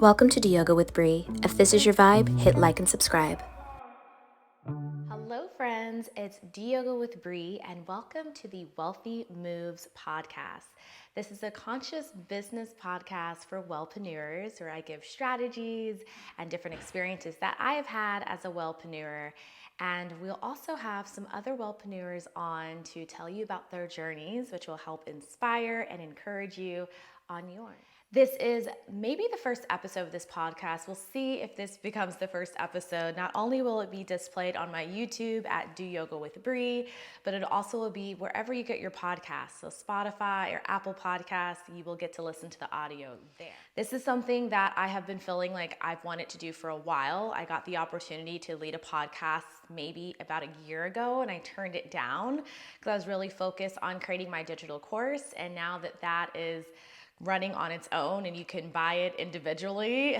Welcome to Yoga with Bree. If this is your vibe, hit like and subscribe. Hello friends, it's Yoga with Bree and welcome to the WELLthy Moves Podcast. This is a conscious business podcast for Wellpreneurs where I give strategies and different experiences that I have had as a Wellpreneur. And we'll also have some other Wellpreneurs on to tell you about their journeys, which will help inspire and encourage you on yours. This is maybe the first episode of this podcast. We'll see if this becomes the first episode. Not only will it be displayed on my YouTube at Do Yoga with Bree, but it also will be wherever you get your podcasts. So Spotify or Apple Podcasts, you will get to listen to the audio there. This is something that I have been feeling like I've wanted to do for a while. I got the opportunity to lead a podcast maybe about a year ago, and I turned it down because I was really focused on creating my digital course. And now that is running on its own and you can buy it individually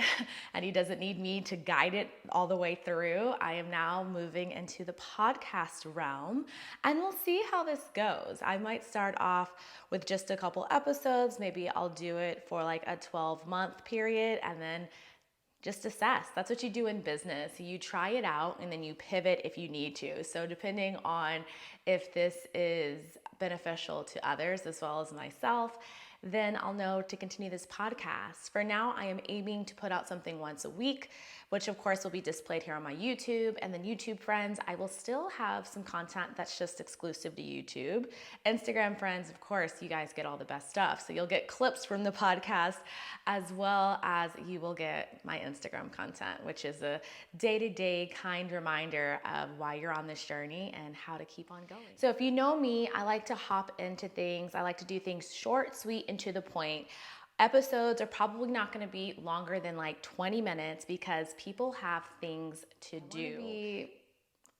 and he doesn't need me to guide it all the way through, I am now moving into the podcast realm and we'll see how this goes. I might start off with just a couple episodes. Maybe I'll do it for like a 12-month period and then just assess. That's what you do in business. You try it out and then you pivot if you need to. So depending on if this is beneficial to others as well as myself, then I'll know to continue this podcast. For now, I am aiming to put out something once a week, which of course will be displayed here on my YouTube. And then YouTube friends, I will still have some content that's just exclusive to YouTube. Instagram friends, of course, you guys get all the best stuff. So you'll get clips from the podcast as well as you will get my Instagram content, which is a day-to-day kind reminder of why you're on this journey and how to keep on going. So if you know me, I like to hop into things. I like to do things short, sweet, and to the point. Episodes are probably not going to be longer than like 20 minutes because people have things to do. Be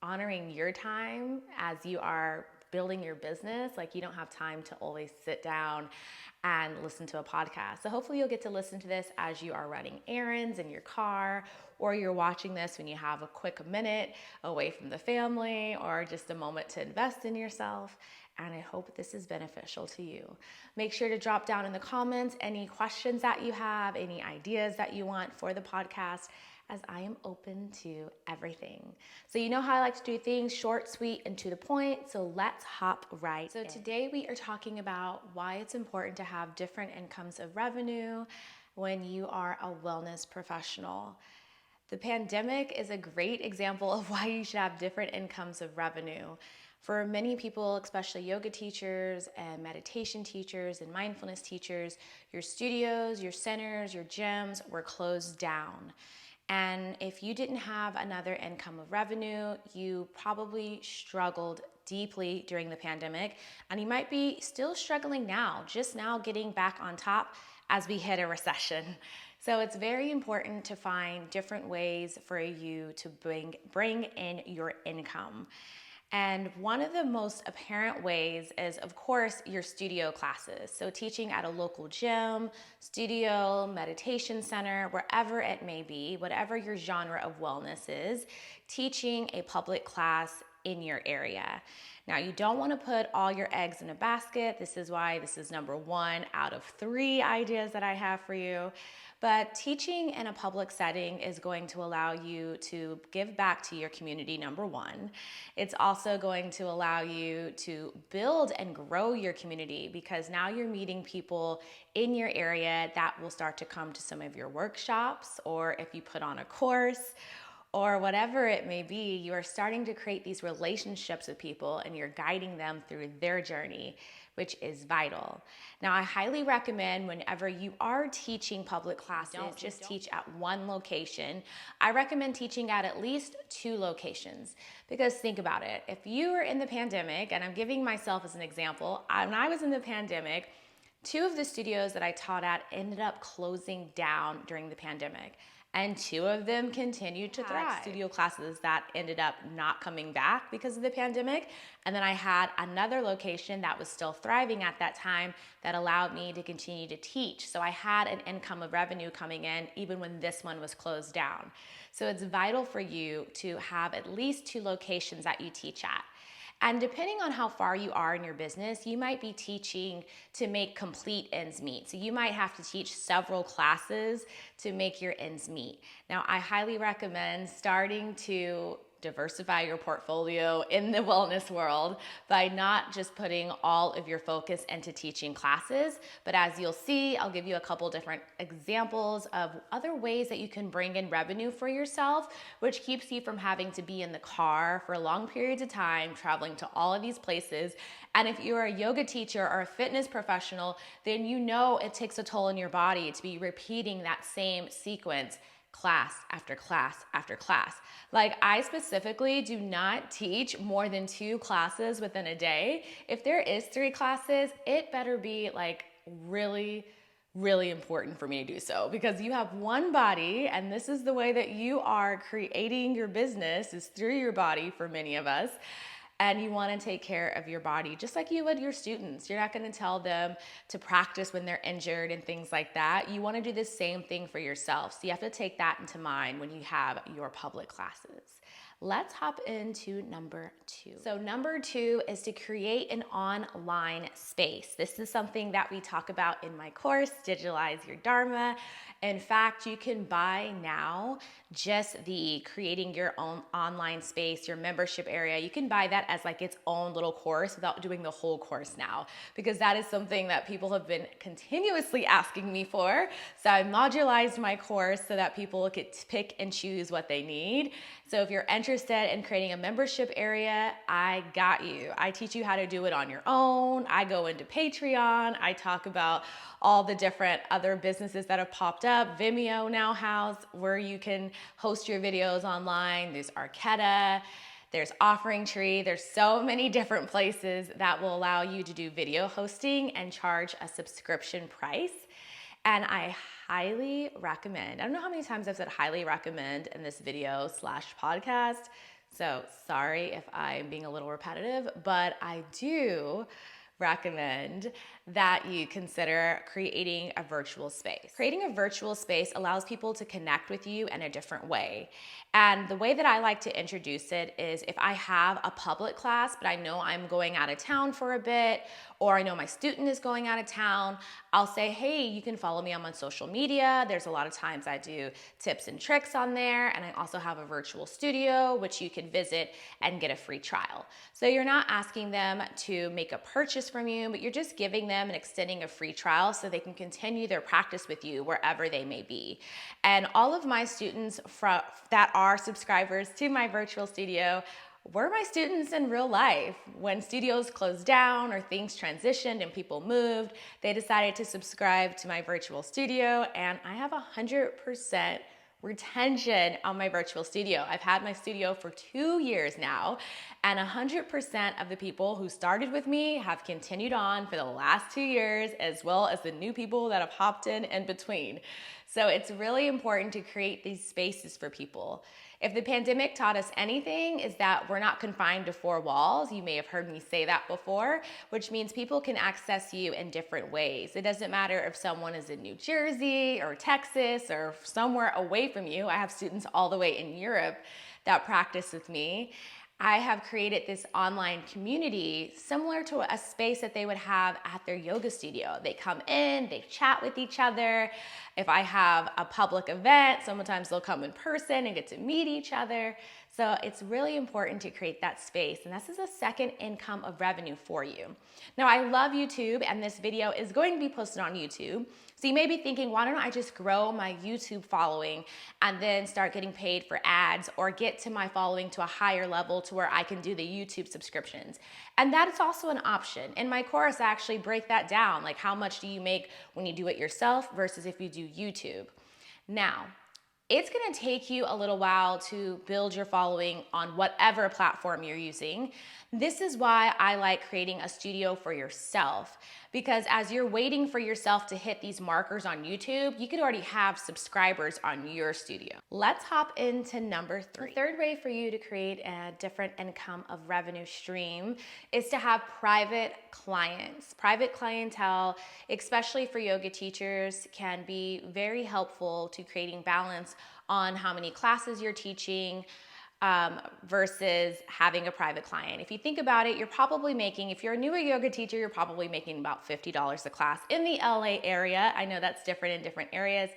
honoring your time as you are building your business. Like you don't have time to always sit down and listen to a podcast. So hopefully you'll get to listen to this as you are running errands in your car, or you're watching this when you have a quick minute away from the family or just a moment to invest in yourself. And I hope this is beneficial to you. Make sure to drop down in the comments any questions that you have, any ideas that you want for the podcast, as I am open to everything. So you know how I like to do things, short, sweet, and to the point. So let's hop right in. So today we are talking about why it's important to have different incomes of revenue when you are a wellness professional. The pandemic is a great example of why you should have different incomes of revenue. For many people, especially yoga teachers and meditation teachers and mindfulness teachers, your studios, your centers, your gyms were closed down. And if you didn't have another income of revenue, you probably struggled deeply during the pandemic, and you might be still struggling now, just now getting back on top as we hit a recession. So it's very important to find different ways for you to bring in your income. And one of the most apparent ways is, of course, your studio classes. So teaching at a local gym, studio, meditation center, wherever it may be, whatever your genre of wellness is, teaching a public class in your area. Now, you don't want to put all your eggs in a basket. This is why this is number 1 out of 3 ideas that I have for you. But teaching in a public setting is going to allow you to give back to your community, number 1. It's also going to allow you to build and grow your community because now you're meeting people in your area that will start to come to some of your workshops, or if you put on a course, or whatever it may be, you are starting to create these relationships with people and you're guiding them through their journey, which is vital. Now, I highly recommend whenever you are teaching public classes, don't just teach at one location. I recommend teaching at least 2 locations because think about it. If you were in the pandemic, and I'm giving myself as an example, when I was in the pandemic, 2 of the studios that I taught at ended up closing down during the pandemic. And 2 of them continued to thrive. Studio classes that ended up not coming back because of the pandemic. And then I had another location that was still thriving at that time that allowed me to continue to teach. So I had an income of revenue coming in even when this one was closed down. So it's vital for you to have at least 2 locations that you teach at. And depending on how far you are in your business, you might be teaching to make complete ends meet. So you might have to teach several classes to make your ends meet. Now, I highly recommend starting to diversify your portfolio in the wellness world by not just putting all of your focus into teaching classes, but as you'll see, I'll give you a couple different examples of other ways that you can bring in revenue for yourself, which keeps you from having to be in the car for long periods of time, traveling to all of these places. And if you're a yoga teacher or a fitness professional, then you know it takes a toll on your body to be repeating that same sequence class after class after class. Like, I specifically do not teach more than 2 classes within a day. If there is 3 classes, it better be like really important for me to do so, because you have one body, and this is the way that you are creating your business, is through your body for many of us. And you want to take care of your body just like you would your students. You're not going to tell them to practice when they're injured and things like that. You want to do the same thing for yourself. So you have to take that into mind when you have your public classes. Let's hop into number 2. So number 2 is to create an online space. This is something that we talk about in my course, Digitalize Your Dharma. In fact, you can buy now just the creating your own online space, your membership area. You can buy that as like its own little course without doing the whole course now, because that is something that people have been continuously asking me for. So I modularized my course so that people could pick and choose what they need. So if you're interested in creating a membership area, I got you. I teach you how to do it on your own. I go into Patreon. I talk about all the different other businesses that have popped up. Vimeo now has where you can host your videos online. There's Arquetta, there's Offering Tree. There's so many different places that will allow you to do video hosting and charge a subscription price. And I highly recommend, I don't know how many times I've said highly recommend in this video / podcast. So sorry if I'm being a little repetitive, but I do recommend that you consider creating a virtual space. Creating a virtual space allows people to connect with you in a different way. And the way that I like to introduce it is if I have a public class, but I know I'm going out of town for a bit, or I know my student is going out of town, I'll say, hey, you can follow me on my social media. There's a lot of times I do tips and tricks on there. And I also have a virtual studio, which you can visit and get a free trial. So you're not asking them to make a purchase from you, but you're just giving them and extending a free trial so they can continue their practice with you wherever they may be. And all of my students that are subscribers to my virtual studio were my students in real life. When studios closed down or things transitioned and people moved, they decided to subscribe to my virtual studio, and I have 100% retention on my virtual studio. I've had my studio for 2 years now, and 100% of the people who started with me have continued on for the last 2 years, as well as the new people that have hopped in between. So it's really important to create these spaces for people. If the pandemic taught us anything, is that we're not confined to 4 walls. You may have heard me say that before, which means people can access you in different ways. It doesn't matter if someone is in New Jersey or Texas or somewhere away from you. I have students all the way in Europe that practice with me. I have created this online community similar to a space that they would have at their yoga studio. They come in, they chat with each other. If I have a public event, sometimes they'll come in person and get to meet each other. So it's really important to create that space, and this is a second income of revenue for you. Now, I love YouTube, and this video is going to be posted on YouTube. So you may be thinking, why don't I just grow my YouTube following and then start getting paid for ads, or get to my following to a higher level to where I can do the YouTube subscriptions? And that is also an option. In my course, I actually break that down, like how much do you make when you do it yourself versus if you do YouTube. Now, it's gonna take you a little while to build your following on whatever platform you're using. This is why I like creating a studio for yourself, because as you're waiting for yourself to hit these markers on YouTube, you could already have subscribers on your studio. Let's hop into number 3. The third way for you to create a different income of revenue stream is to have private clients. Private clientele, especially for yoga teachers, can be very helpful to creating balance on how many classes you're teaching, versus having a private client. If you think about it, you're probably making, if you're a newer yoga teacher, you're probably making about $50 a class in the LA area. I know that's different in different areas.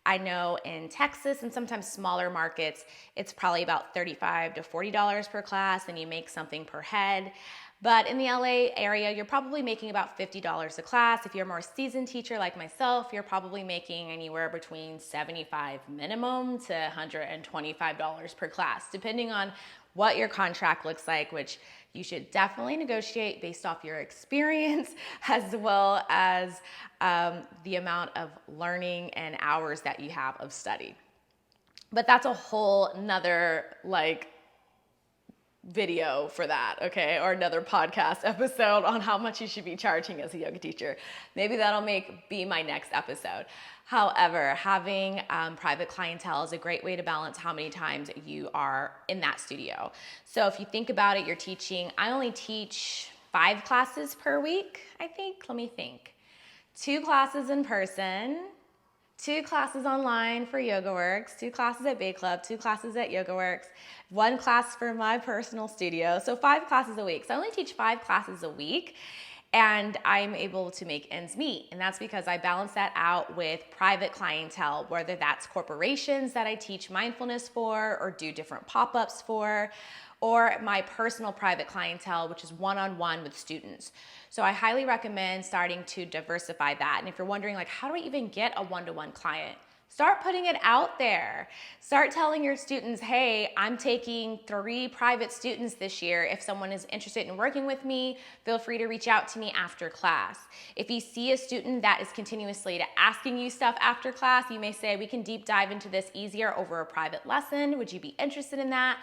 I know in Texas and sometimes smaller markets, it's probably about $35 to $40 per class, and you make something per head. But in the LA area, you're probably making about $50 a class. If you're a more seasoned teacher like myself, you're probably making anywhere between $75 minimum to $125 per class, depending on what your contract looks like, which you should definitely negotiate based off your experience as well as the amount of learning and hours that you have of study. But that's a whole nother video for that, okay? Or another podcast episode on how much you should be charging as a yoga teacher. Maybe that'll be my next episode. However, having private clientele is a great way to balance how many times you are in that studio. So if you think about it, you're teaching, I only teach 5 classes per week, I think. Let me think. 2 classes in person, 2 classes online for YogaWorks, 2 classes at Bay Club, 2 classes at YogaWorks, 1 class for my personal studio. So 5 classes a week. So I only teach 5 classes a week, and I'm able to make ends meet. And that's because I balance that out with private clientele, whether that's corporations that I teach mindfulness for or do different pop-ups for, or my personal private clientele, which is one-on-one with students. So I highly recommend starting to diversify that. And if you're wondering, how do I even get a one-to-one client? Start putting it out there. Start telling your students, hey, I'm taking 3 private students this year. If someone is interested in working with me, feel free to reach out to me after class. If you see a student that is continuously asking you stuff after class, you may say, we can deep dive into this easier over a private lesson. Would you be interested in that?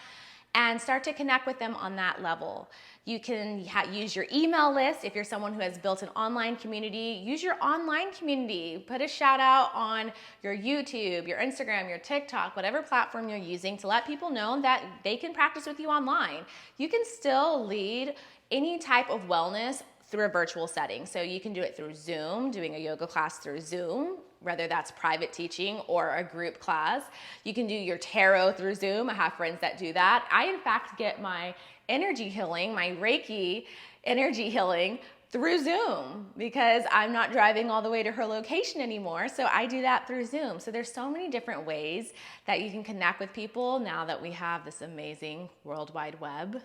And start to connect with them on that level. You can use your email list. If you're someone who has built an online community, use your online community. Put a shout out on your YouTube, your Instagram, your TikTok, whatever platform you're using to let people know that they can practice with you online. You can still lead any type of wellness through a virtual setting. So you can do it through Zoom, doing a yoga class through Zoom, whether that's private teaching or a group class. You can do your tarot through Zoom. I have friends that do that. I, in fact, get my energy healing, my Reiki energy healing through Zoom because I'm not driving all the way to her location anymore. So I do that through Zoom. So there's so many different ways that you can connect with people now that we have this amazing World Wide Web.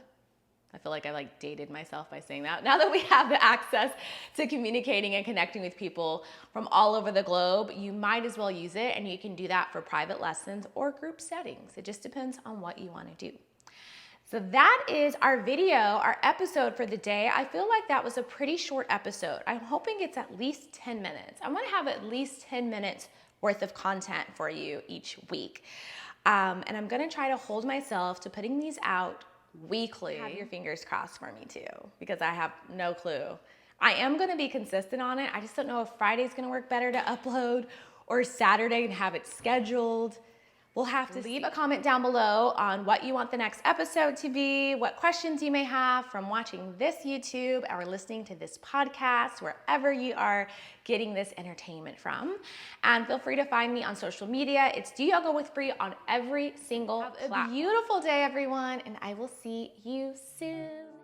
I feel like I dated myself by saying that. Now that we have the access to communicating and connecting with people from all over the globe, you might as well use it, and you can do that for private lessons or group settings. It just depends on what you want to do. So that is our video, our episode for the day. I feel like that was a pretty short episode. I'm hoping it's at least 10 minutes. I want to have at least 10 minutes worth of content for you each week. And I'm going to try to hold myself to putting these out weekly. Have your fingers crossed for me too, because I have no clue. I am going to be consistent on it. I just don't know if Friday's going to work better to upload or Saturday and have it scheduled. We'll have to leave a comment down below on what you want the next episode to be, what questions you may have from watching this YouTube or listening to this podcast, wherever you are getting this entertainment from. And feel free to find me on social media. It's Do Yoga with Bree on every single platform. Have a beautiful day, everyone, and I will see you soon.